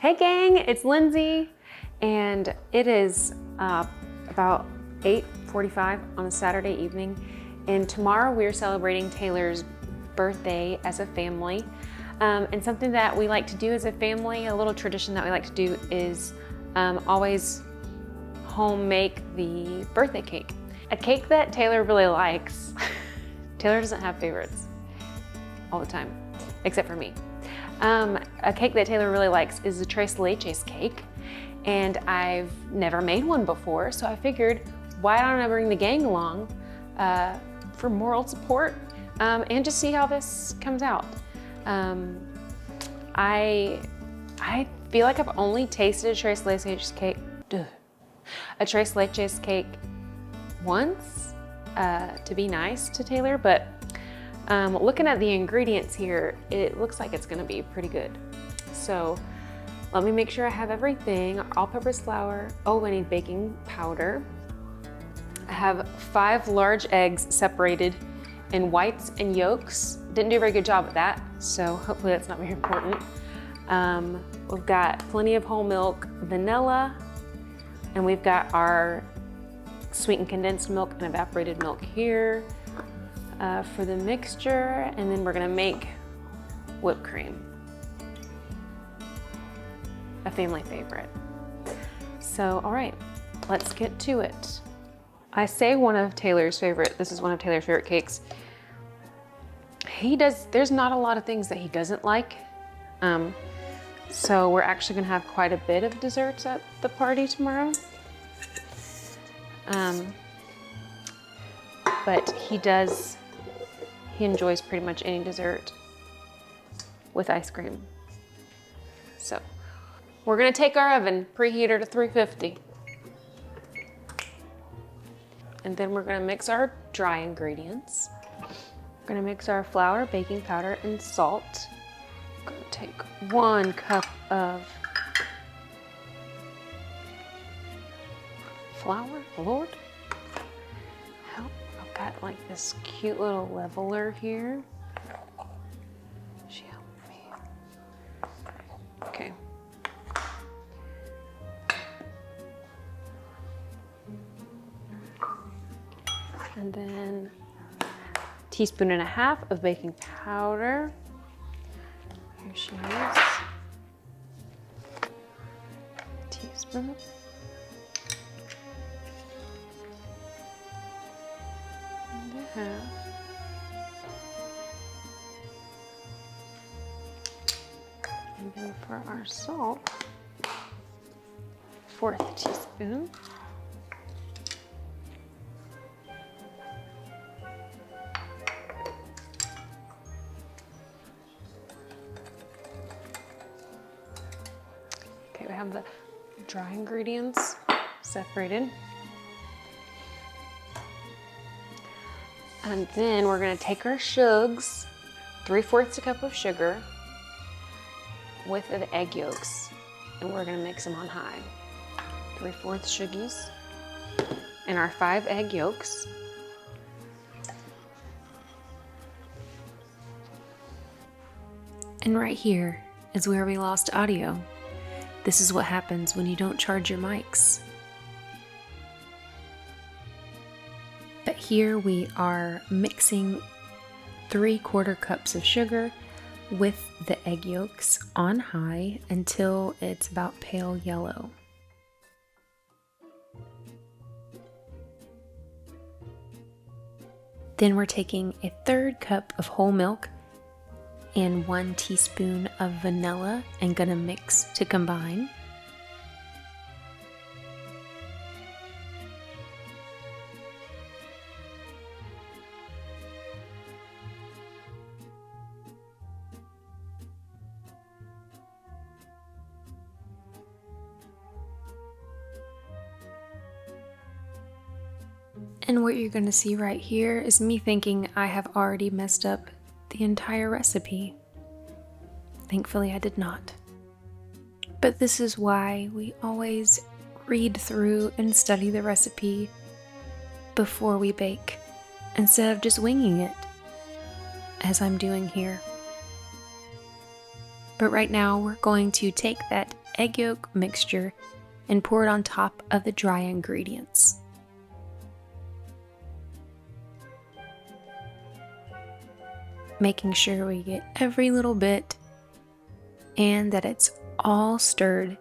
Hey gang, it's Lindsay, and it is about 8:45 on a Saturday evening, and tomorrow we're celebrating Taylor's birthday as a family. And something that we like to do as a family, a little tradition that we like to do is always home make the birthday cake. A cake that Taylor really likes. Taylor doesn't have favorites all the time, except for me. A cake that Taylor really likes is the Leches cake, and I've never made one before, so I figured, why don't I bring the gang along for moral support and just see how this comes out. I feel like I've only tasted a Tres Leches cake once to be nice to Taylor, but looking at the ingredients here, it looks like it's gonna be pretty good. So let me make sure I have everything. All-purpose flour. Oh, I need baking powder. I have 5 large eggs separated in whites and yolks. Didn't do a very good job at that, so hopefully that's not very important. We've got plenty of whole milk, vanilla, and we've got our sweetened condensed milk and evaporated milk here for the mixture, and then we're gonna make whipped cream, a family favorite. So, all right, let's get to it. I say this is one of Taylor's favorite cakes. There's not a lot of things that he doesn't like. So we're actually gonna have quite a bit of desserts at the party tomorrow. But he enjoys pretty much any dessert with ice cream. So we're gonna take our oven, preheater to 350. And then we're gonna mix our dry ingredients. We're gonna mix our flour, baking powder, and salt. I'm gonna take 1 cup of flour, Lord help. I've got like this cute little leveler here. She helped me. Okay. And then 1.5 teaspoons of baking powder. Here she is. Teaspoon. And 1/2. And then for our salt, 1/4 teaspoon. Okay, we have the dry ingredients separated. And then we're gonna take our sugars, 3/4 cup of sugar with the egg yolks, and we're gonna mix them on high. 3/4 sugars and our 5 egg yolks. And right here is where we lost audio. This is what happens when you don't charge your mics. But here we are mixing 3/4 cups of sugar with the egg yolks on high until it's about pale yellow. Then we're taking 1/3 cup of whole milk and 1 teaspoon of vanilla and gonna mix to combine. And what you're gonna see right here is me thinking I have already messed up the entire recipe. Thankfully, I did not. But this is why we always read through and study the recipe before we bake, instead of just winging it, as I'm doing here. But right now, we're going to take that egg yolk mixture and pour it on top of the dry ingredients. Making sure we get every little bit and that it's all stirred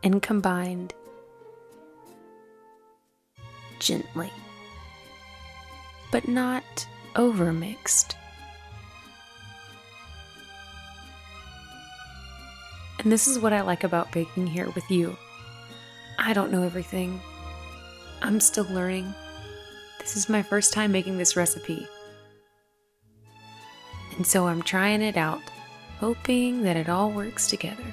and combined gently, but not over mixed. And this is what I like about baking here with you. I don't know everything. I'm still learning. This is my first time making this recipe. And so I'm trying it out, hoping that it all works together.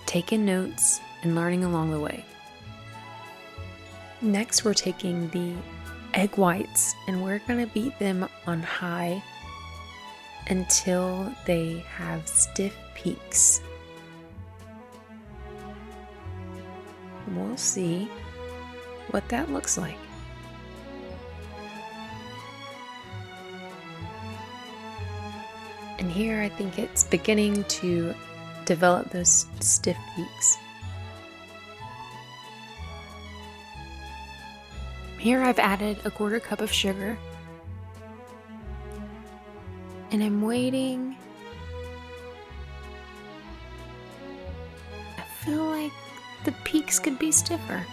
Taking notes and learning along the way. Next, we're taking the egg whites and we're going to beat them on high until they have stiff peaks. We'll see what that looks like. And here I think it's beginning to develop those stiff peaks. Here I've added a 1/4 cup of sugar. And I'm waiting. I feel like the peaks could be stiffer.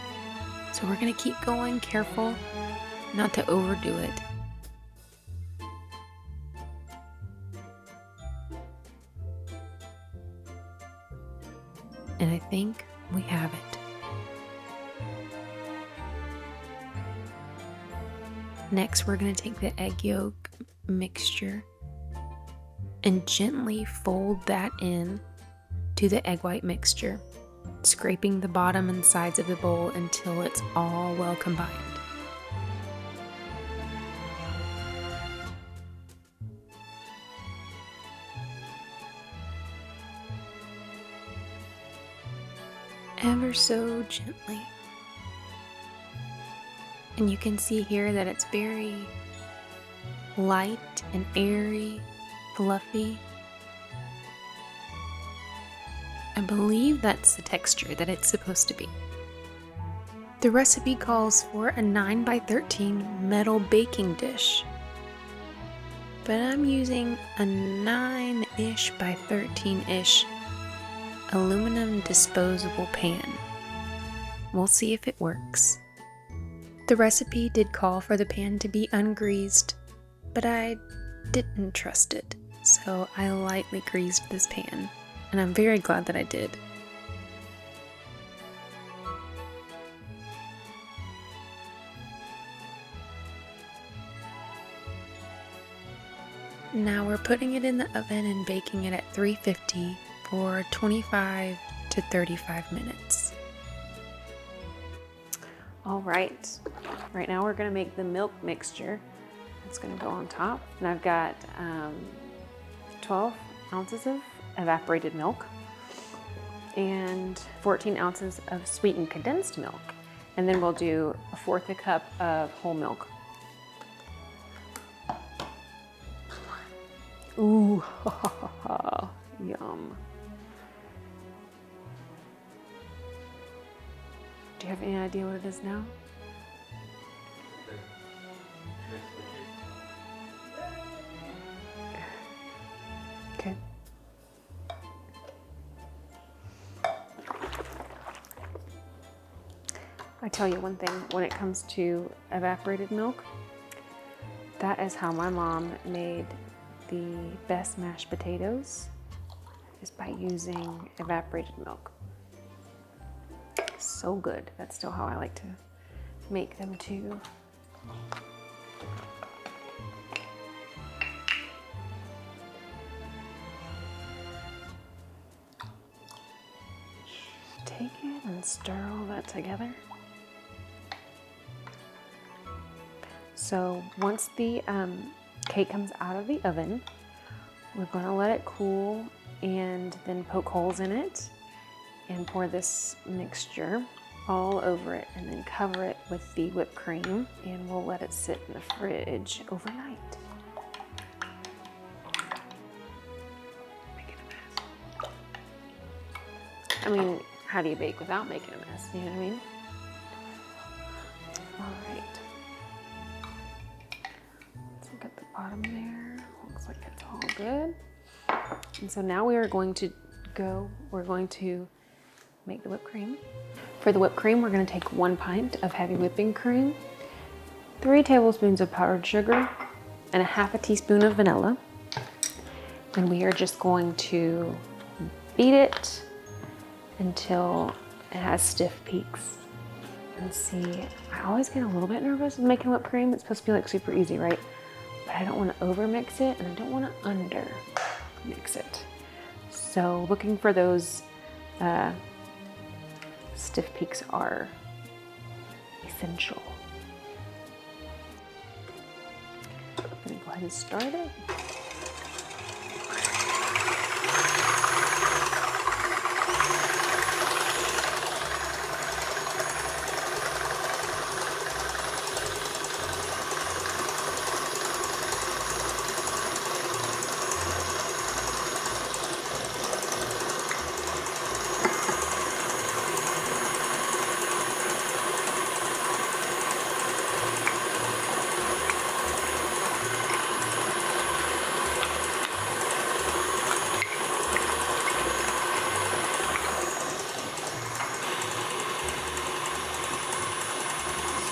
So we're gonna keep going, careful not to overdo it. And I think we have it. Next, we're going to take the egg yolk mixture and gently fold that in to the egg white mixture, scraping the bottom and sides of the bowl until it's all well combined. Ever so gently. And you can see here that it's very light and airy, fluffy. I believe that's the texture that it's supposed to be. The recipe calls for a 9 by 13 metal baking dish, but I'm using a 9-ish by 13-ish aluminum disposable pan. We'll see if it works. The recipe did call for the pan to be ungreased, but I didn't trust it, so I lightly greased this pan, and I'm very glad that I did. Now we're putting it in the oven and baking it at 350 for 25 to 35 minutes. All right, right now we're gonna make the milk mixture. It's gonna go on top. And I've got 12 ounces of evaporated milk and 14 ounces of sweetened condensed milk. And then we'll do 1/4 cup of whole milk. Ooh, yum. Do you have any idea what it is now? Okay. I tell you one thing, when it comes to evaporated milk, that is how my mom made the best mashed potatoes, is by using evaporated milk. So good. That's still how I like to make them too. Take it and stir all that together. So once the cake comes out of the oven, we're going to let it cool and then poke holes in it and pour this mixture all over it and then cover it with the whipped cream, and we'll let it sit in the fridge overnight. I mean, how do you bake without making a mess? You know what I mean? All right. Let's look at the bottom there. Looks like it's all good. And so now we're going to make the whipped cream. For the whipped cream, we're going to take 1 pint of heavy whipping cream, 3 tablespoons of powdered sugar, and 1/2 teaspoon of vanilla. And we are just going to beat it until it has stiff peaks. And see, I always get a little bit nervous with making whipped cream. It's supposed to be like super easy, right? But I don't want to over mix it and I don't want to under mix it. So looking for those stiff peaks are essential. I'm gonna go ahead and start it.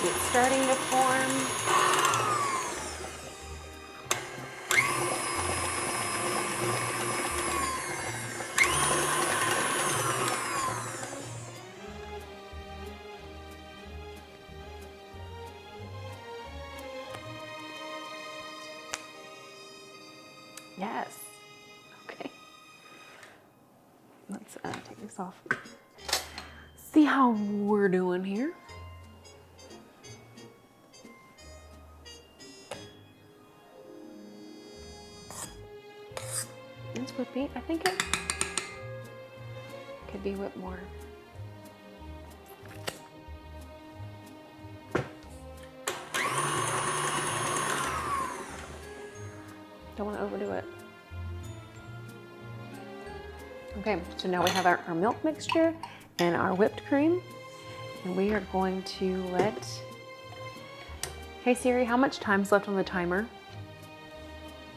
It's starting to form. Yes. Okay. Let's take this off. See how we're doing here. It's whippy. I think it could be whipped more. Don't want to overdo it. Okay, so now we have our milk mixture and our whipped cream, and we are going to let. Hey Siri, how much time's left on the timer?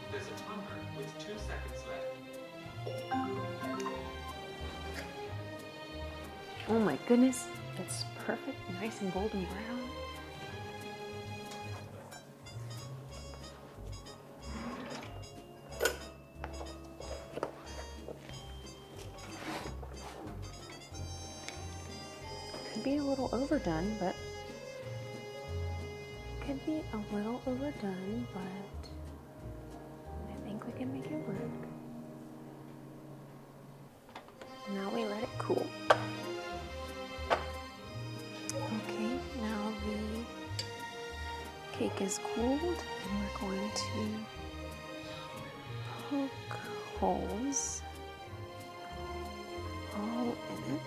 There's a timer with 2 seconds left. Oh my goodness, it's perfect, nice and golden brown. Could be a little overdone, but I think we can make it work. Now we let it cool. Okay, now the cake is cooled and we're going to poke holes all in it.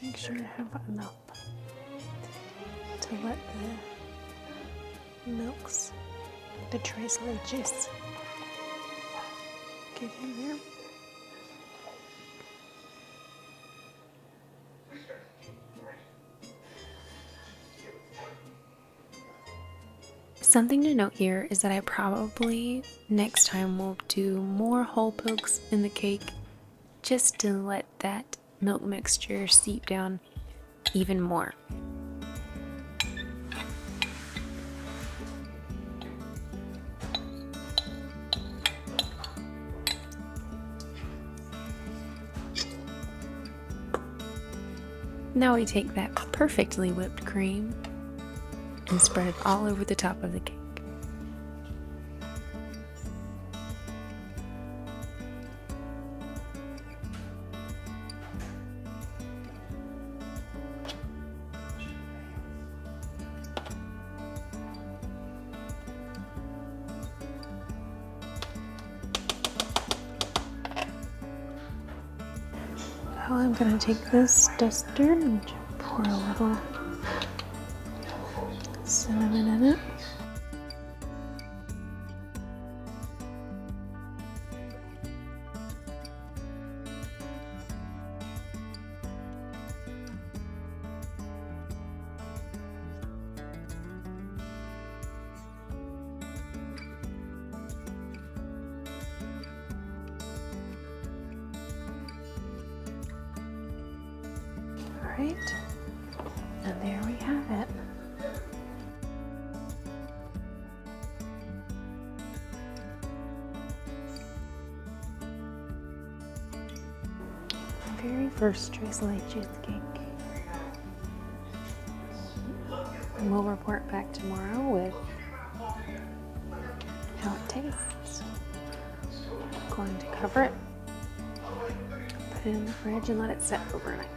Make sure I have enough to let the milks, the tres leches, get in there. Something to note here is that I probably next time will do more hole pokes in the cake just to let that milk mixture seep down even more. Now we take that perfectly whipped cream and spread it all over the top of the cake. Now I'm going to take this duster and pour a little cinnamon in it. right, and there we have it. Very first Tres Leches cake. And we'll report back tomorrow with how it tastes. I'm going to cover it, put it in the fridge, and let it set overnight.